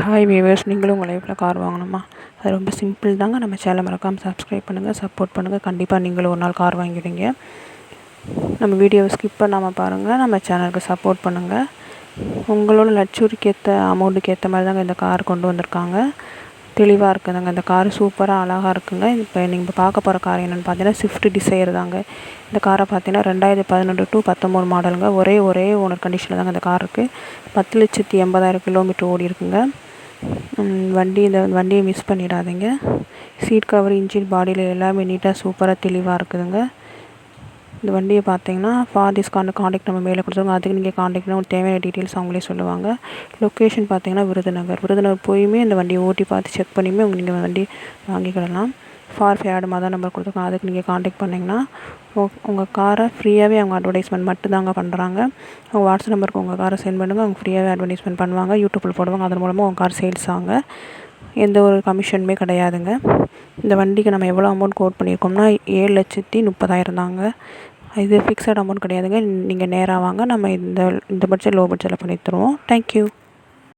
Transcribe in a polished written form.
Hi viewers, நீங்களும் உங்கள் லைஃப்பில் கார் வாங்கணுமா? அது ரொம்ப சிம்பிள் தாங்க. நம்ம சேனலை மறக்காமல் சப்ஸ்கிரைப் பண்ணுங்கள், சப்போர்ட் பண்ணுங்கள். கண்டிப்பாக நீங்களும் ஒரு நாள் கார் வாங்கிடுவீங்க. நம்ம வீடியோவை ஸ்கிப் பண்ணாமல் பாருங்கள், நம்ம சேனலுக்கு சப்போர்ட் பண்ணுங்கள். உங்களோட லட்சூரிக்கு ஏற்ற அமௌண்ட்டுக்கு ஏற்ற மாதிரி தாங்க இந்த கார் கொண்டு வந்திருக்காங்க. தெளிவாக இருக்குதுங்க. இந்த கார் சூப்பராக அழகாக இருக்குங்க. இப்போ நீங்கள் பார்க்க போகிற கார் என்னென்னு பார்த்தீங்கன்னா ஸ்விஃப்ட் டிசைர் தாங்க. இந்த காரை பார்த்தீங்கன்னா 2011 to 19 மாடலுங்க. ஒரே ஓனர் கண்டிஷனில் தாங்க இந்த கார் இருக்குது. 10,80,000 கிலோமீட்டர் ஓடி இருக்குங்க. இந்த வண்டியை மிஸ் பண்ணிடாதீங்க. சீட் கவர், இன்ஜின், பாடியில் எல்லாமே நீட்டாக சூப்பராக தெளிவாக இருக்குதுங்க. இந்த வண்டியை பார்த்தீங்கன்னா ஃபார் திஸ் காண்டாக்ட் நம்ம மேலே கொடுத்துருவோங்க. அதுக்கு நீங்கள் காண்டாக்ட்னா உங்களுக்கு தேவையான டீட்டெயில்ஸ் அவங்களே சொல்லுவாங்க. லொக்கேஷன் பார்த்தீங்கன்னா விருதுநகர் போயுமே இந்த வண்டியை ஓட்டி பார்த்து செக் பண்ணியுமே நீங்கள் வண்டி வாங்கிக்கிடலாம். ஃபார் ஃபேடு தான் நம்பர் கொடுத்துருக்கோம். அதுக்கு நீங்கள் காண்டாக்ட் பண்ணிங்கன்னா உங்கள் காரை ஃப்ரீயாகவே அவங்க அட்வர்டைஸ்மெண்ட் மட்டும்தாங்க பண்ணுறாங்க. அவங்க வாட்ஸ்அப் நம்பருக்கு உங்கள் காரை சென்ட் பண்ணுங்கள். அவங்க ஃப்ரீயாகவே அட்வர்டைஸ்மெண்ட் பண்ணுவாங்க, யூடியூப்பில் போடுவாங்க. அதன் மூலமாக உங்கள் கார் சேல்ஸ் ஆகுங்க. எந்த ஒரு கமிஷனுமே கிடையாதுங்க. இந்த வண்டிக்கு நம்ம எவ்வளோ அமௌண்ட் கோட் பண்ணியிருக்கோம்னா 7,30,000 தாங்க. இது ஃபிக்ஸட் அமௌண்ட் கிடையாதுங்க. நீங்கள் நேராக வாங்க, நம்ம இந்த பட்ஜெட் லோ பட்ஜெட்டில் பண்ணி தருவோம். தேங்க்யூ.